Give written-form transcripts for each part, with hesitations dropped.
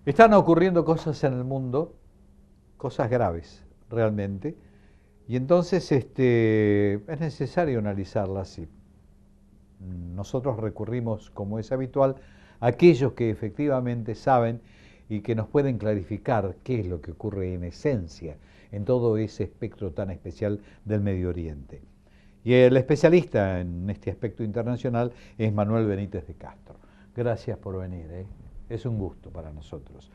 Están ocurriendo cosas en el mundo, cosas graves, realmente, y entonces es necesario analizarlas así. Nosotros recurrimos, como es habitual, a aquellos que efectivamente saben y que nos pueden clarificar qué es lo que ocurre en esencia en todo ese espectro tan especial del Medio Oriente. Y el especialista en este aspecto internacional es Manuel Benítez de Castro. Gracias por venir, ¿eh? Es un gusto para nosotros.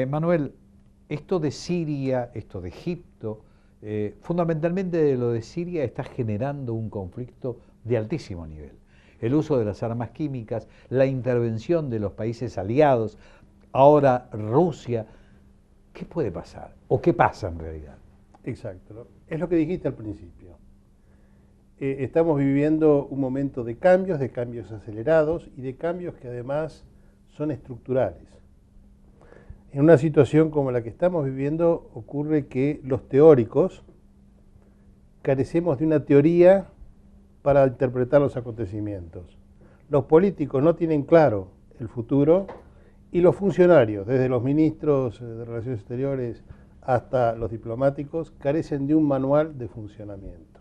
Manuel, esto de Siria, esto de Egipto, fundamentalmente lo de Siria está generando un conflicto de altísimo nivel. El uso de las armas químicas, la intervención de los países aliados, ahora Rusia. ¿Qué puede pasar? ¿O qué pasa en realidad? Exacto, es lo que dijiste al principio. Estamos viviendo un momento de cambios acelerados y de cambios que además son estructurales. En una situación como la que estamos viviendo ocurre que los teóricos carecemos de una teoría para interpretar los acontecimientos. Los políticos no tienen claro el futuro y los funcionarios, desde los ministros de Relaciones Exteriores hasta los diplomáticos, carecen de un manual de funcionamiento.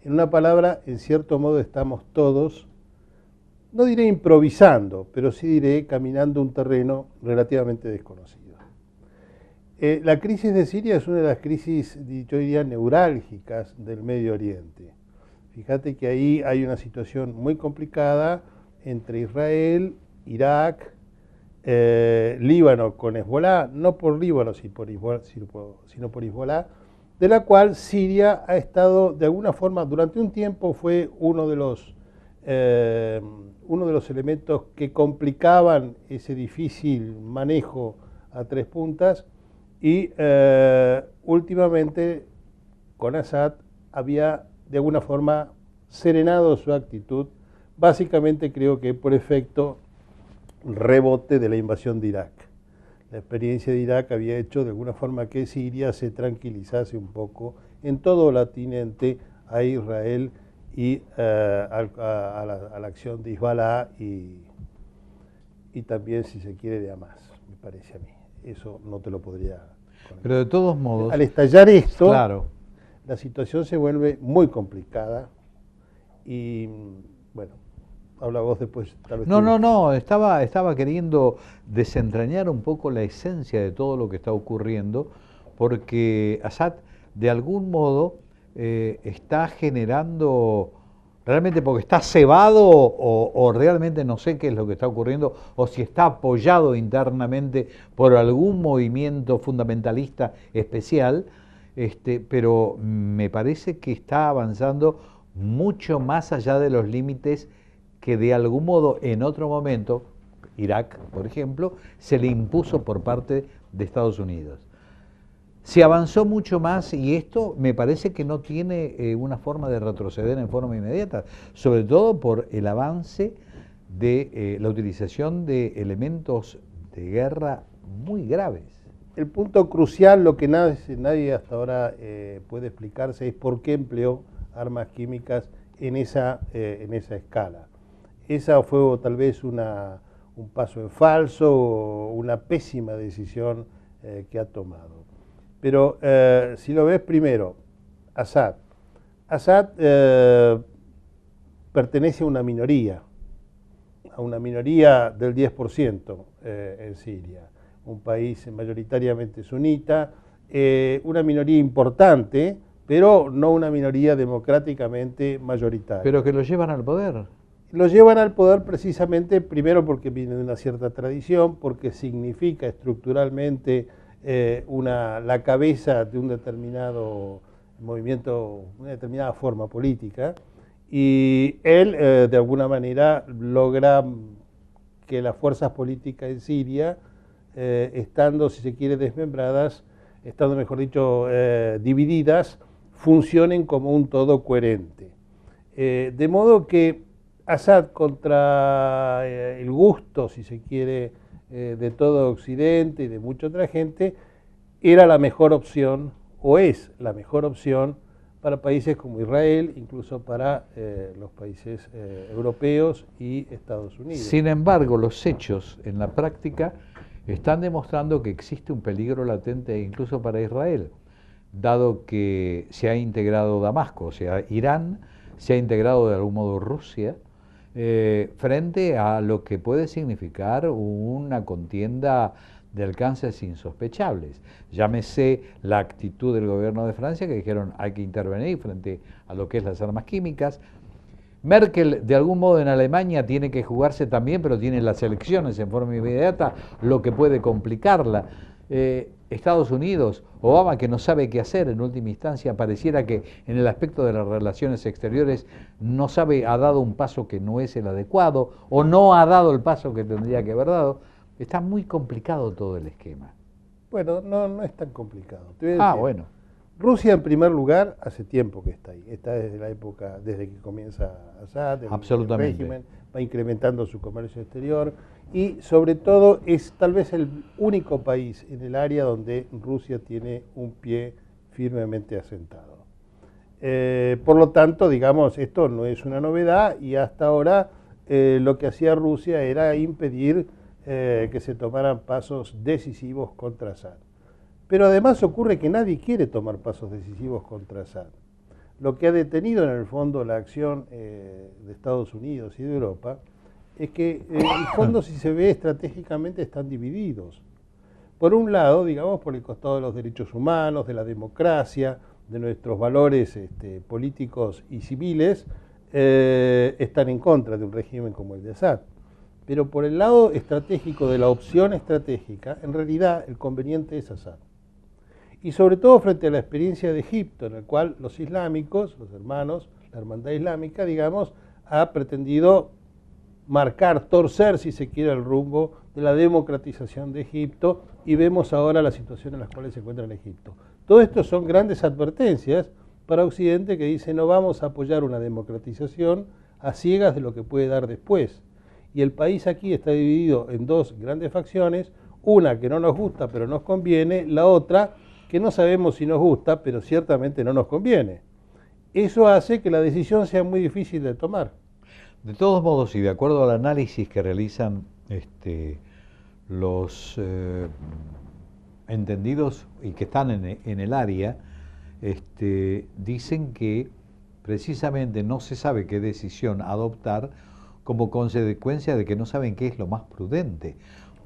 En una palabra, en cierto modo estamos todos, no diré improvisando, pero sí diré caminando un terreno relativamente desconocido. La crisis de Siria es una de las crisis, yo diría, neurálgicas del Medio Oriente. Fíjate que ahí hay una situación muy complicada entre Israel, Irak, Líbano con Hezbolá, no por Líbano sino por Hezbolá, de la cual Siria ha estado de alguna forma, durante un tiempo fue uno de los elementos que complicaban ese difícil manejo a tres puntas y últimamente con Assad había de alguna forma serenado su actitud, básicamente creo que por efecto rebote de la invasión de Irak. La experiencia de Irak había hecho de alguna forma que Siria se tranquilizase un poco en todo el continente a Israel y a la acción de Hezbollah y también, si se quiere, de Hamas, me parece a mí. Eso no te lo podría conectar. Pero de todos modos, Al estallar esto, claro, la situación se vuelve muy complicada y, bueno, habla vos después, tal vez. no, estaba queriendo desentrañar un poco la esencia de todo lo que está ocurriendo, porque Assad, de algún modo, está generando, realmente porque está cebado o realmente no sé qué es lo que está ocurriendo, o si está apoyado internamente por algún movimiento fundamentalista especial, pero me parece que está avanzando mucho más allá de los límites que de algún modo en otro momento, Irak, por ejemplo, se le impuso por parte de Estados Unidos. Se avanzó mucho más y esto me parece que no tiene una forma de retroceder en forma inmediata, sobre todo por el avance de la utilización de elementos de guerra muy graves. El punto crucial, lo que nadie hasta ahora puede explicarse, es por qué empleó armas químicas en esa escala. Esa fue tal vez un paso en falso o una pésima decisión que ha tomado. Pero si lo ves primero, Assad pertenece a una minoría del 10% en Siria, un país mayoritariamente sunita, una minoría importante, pero no una minoría democráticamente mayoritaria. Pero que lo llevan al poder. Lo llevan al poder precisamente, primero porque viene de una cierta tradición, porque significa estructuralmente la cabeza de un determinado movimiento, una determinada forma política, y él de alguna manera logra que las fuerzas políticas en Siria, estando, si se quiere, desmembradas, estando, mejor dicho, divididas, funcionen como un todo coherente. De modo que Assad, contra el gusto, si se quiere, de todo Occidente y de mucha otra gente, era la mejor opción, o es la mejor opción, para países como Israel, incluso para los países europeos y Estados Unidos. Sin embargo, los hechos en la práctica están demostrando que existe un peligro latente incluso para Israel, dado que se ha integrado Damasco, o sea, Irán se ha integrado de algún modo Rusia, frente a lo que puede significar una contienda de alcances insospechables. Llámese la actitud del gobierno de Francia, que dijeron hay que intervenir frente a lo que es las armas químicas. Merkel, de algún modo, en Alemania tiene que jugarse también, pero tiene las elecciones en forma inmediata, lo que puede complicarla. Estados Unidos, Obama, que no sabe qué hacer en última instancia, pareciera que en el aspecto de las relaciones exteriores no sabe, ha dado un paso que no es el adecuado, o no ha dado el paso que tendría que haber dado. Está muy complicado todo el esquema. Bueno, no es tan complicado. Te voy a decir, Bueno. Rusia, en primer lugar, hace tiempo que está ahí. Está desde la época, desde que comienza Assad, el régimen, va incrementando su comercio exterior y, sobre todo, es tal vez el único país en el área donde Rusia tiene un pie firmemente asentado. Por lo tanto, digamos, esto no es una novedad y hasta ahora lo que hacía Rusia era impedir que se tomaran pasos decisivos contra Assad. Pero además ocurre que nadie quiere tomar pasos decisivos contra Assad. Lo que ha detenido en el fondo la acción de Estados Unidos y de Europa es que en el fondo, si se ve estratégicamente, están divididos. Por un lado, digamos, por el costado de los derechos humanos, de la democracia, de nuestros valores políticos y civiles, están en contra de un régimen como el de Assad. Pero por el lado estratégico de la opción estratégica, en realidad el conveniente es Assad. Y sobre todo frente a la experiencia de Egipto, en el cual los islámicos, los hermanos, la hermandad islámica, digamos, ha pretendido marcar, torcer, si se quiere, el rumbo de la democratización de Egipto, y vemos ahora la situación en la cual se encuentra en Egipto. Todo esto son grandes advertencias para Occidente, que dice no vamos a apoyar una democratización a ciegas de lo que puede dar después. Y el país aquí está dividido en dos grandes facciones, una que no nos gusta pero nos conviene, la otra que no sabemos si nos gusta pero ciertamente no nos conviene. Eso hace que la decisión sea muy difícil de tomar. De todos modos, y de acuerdo al análisis que realizan los entendidos y que están en el área, dicen que precisamente no se sabe qué decisión adoptar como consecuencia de que no saben qué es lo más prudente.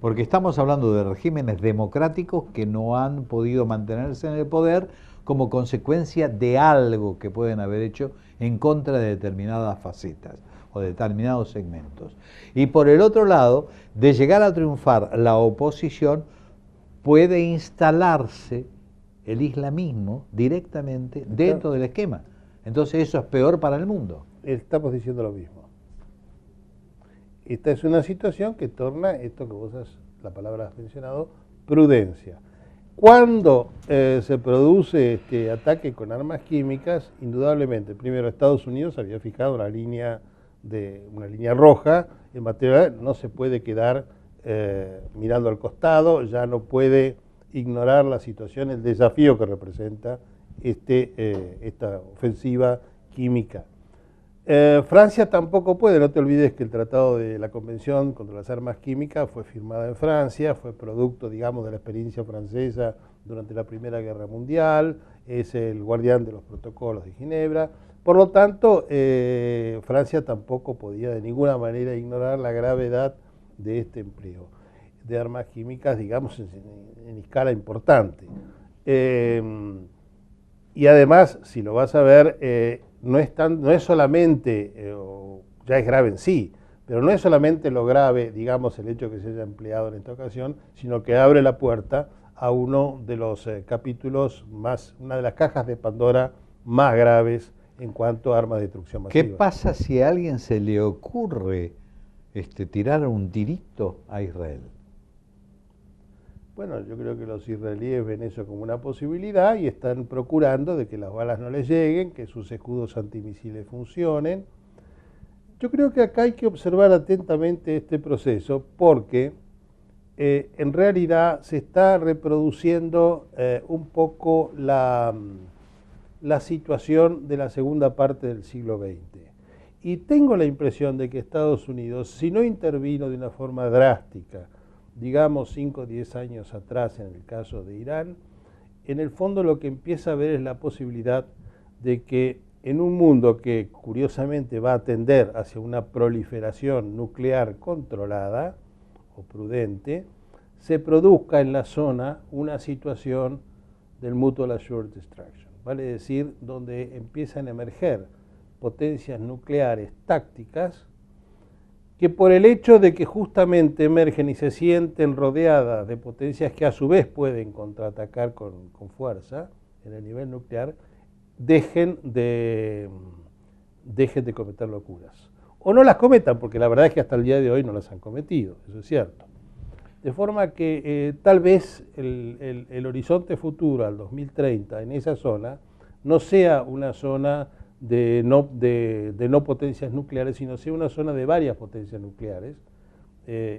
Porque estamos hablando de regímenes democráticos que no han podido mantenerse en el poder como consecuencia de algo que pueden haber hecho en contra de determinadas facetas o de determinados segmentos. Y por el otro lado, de llegar a triunfar la oposición, puede instalarse el islamismo directamente dentro del esquema. Entonces eso es peor para el mundo. Estamos diciendo lo mismo. Esta es una situación que torna esto que vos la palabra has mencionado, prudencia. Cuando se produce este ataque con armas químicas, indudablemente, primero Estados Unidos había fijado una línea roja en materia, no se puede quedar mirando al costado, ya no puede ignorar la situación, el desafío que representa esta ofensiva química. Francia tampoco puede, no te olvides que el tratado de la Convención contra las Armas Químicas fue firmada en Francia, fue producto, digamos, de la experiencia francesa durante la Primera Guerra Mundial, es el guardián de los protocolos de Ginebra, por lo tanto, Francia tampoco podía de ninguna manera ignorar la gravedad de este empleo de armas químicas, digamos, en escala importante. Y además, si lo vas a ver, no es solamente, ya es grave en sí, pero no es solamente lo grave, digamos, el hecho que se haya empleado en esta ocasión, sino que abre la puerta a uno de los capítulos una de las cajas de Pandora más graves en cuanto a armas de destrucción masiva. ¿Qué pasa si a alguien se le ocurre tirar un tirito a Israel? Bueno, yo creo que los israelíes ven eso como una posibilidad y están procurando de que las balas no les lleguen, que sus escudos antimisiles funcionen. Yo creo que acá hay que observar atentamente este proceso porque en realidad se está reproduciendo un poco la situación de la segunda parte del siglo XX. Y tengo la impresión de que Estados Unidos, si no intervino de una forma drástica, digamos 5 o 10 años atrás en el caso de Irán, en el fondo lo que empieza a ver es la posibilidad de que en un mundo que curiosamente va a tender hacia una proliferación nuclear controlada o prudente, se produzca en la zona una situación del Mutual Assured Destruction, vale decir, donde empiezan a emerger potencias nucleares tácticas que por el hecho de que justamente emergen y se sienten rodeadas de potencias que a su vez pueden contraatacar con fuerza en el nivel nuclear, dejen de cometer locuras. O no las cometan, porque la verdad es que hasta el día de hoy no las han cometido, eso es cierto. De forma que tal vez el horizonte futuro al 2030 en esa zona no sea una zona de no potencias nucleares, sino sea una zona de varias potencias nucleares,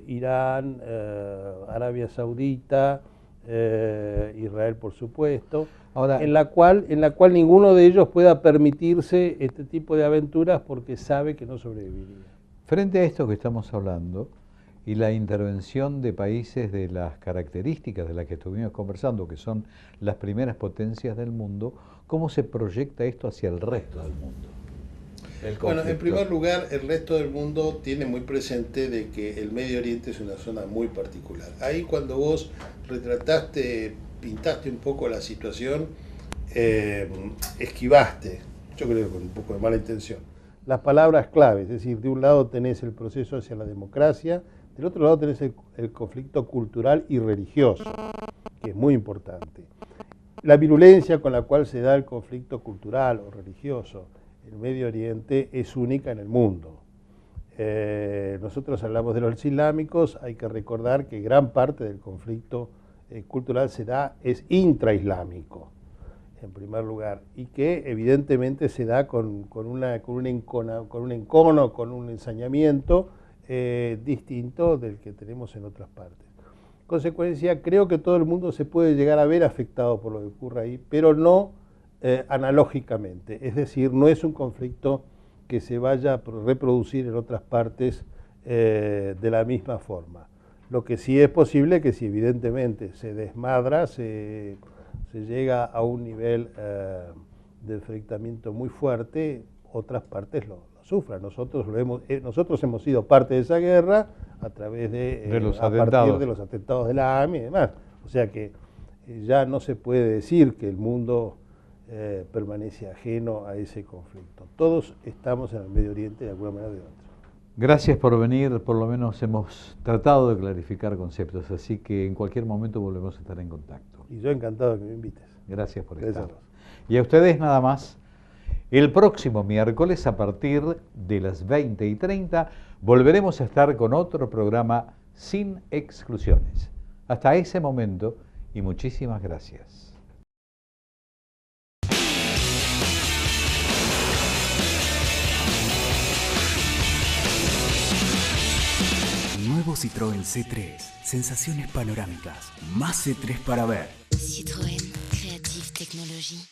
Irán, Arabia Saudita, Israel por supuesto, ahora, en la cual ninguno de ellos pueda permitirse este tipo de aventuras porque sabe que no sobreviviría. Frente a esto que estamos hablando y la intervención de países de las características de las que estuvimos conversando, que son las primeras potencias del mundo, ¿cómo se proyecta esto hacia el resto del mundo? Bueno, en primer lugar, el resto del mundo tiene muy presente de que el Medio Oriente es una zona muy particular. Ahí cuando vos retrataste, pintaste un poco la situación, esquivaste, yo creo que con un poco de mala intención, las palabras claves, es decir, de un lado tenés el proceso hacia la democracia, del otro lado tenés el conflicto cultural y religioso, que es muy importante. La virulencia con la cual se da el conflicto cultural o religioso en el Medio Oriente es única en el mundo. Nosotros hablamos de los islámicos, hay que recordar que gran parte del conflicto cultural es intraislámico, en primer lugar, y que evidentemente se da con un encono, con un ensañamiento distinto del que tenemos en otras partes. En consecuencia, creo que todo el mundo se puede llegar a ver afectado por lo que ocurre ahí, pero no analógicamente, es decir, no es un conflicto que se vaya a reproducir en otras partes de la misma forma. Lo que sí es posible que si evidentemente se desmadra, se llega a un nivel de enfrentamiento muy fuerte, otras partes lo sufran. Nosotros hemos sido parte de esa guerra a través a partir de los atentados de la AMI y demás. O sea que ya no se puede decir que el mundo permanece ajeno a ese conflicto. Todos estamos en el Medio Oriente de alguna manera o de otra. Gracias por venir, por lo menos hemos tratado de clarificar conceptos, así que en cualquier momento volvemos a estar en contacto. Y yo encantado de que me invites. Gracias por estar. Y a ustedes nada más, el próximo miércoles a partir de las 20:30 volveremos a estar con otro programa sin exclusiones. Hasta ese momento y muchísimas gracias. Nuevo Citroën C3. Sensaciones panorámicas. Más C3 para ver. Citroën Creative Technology.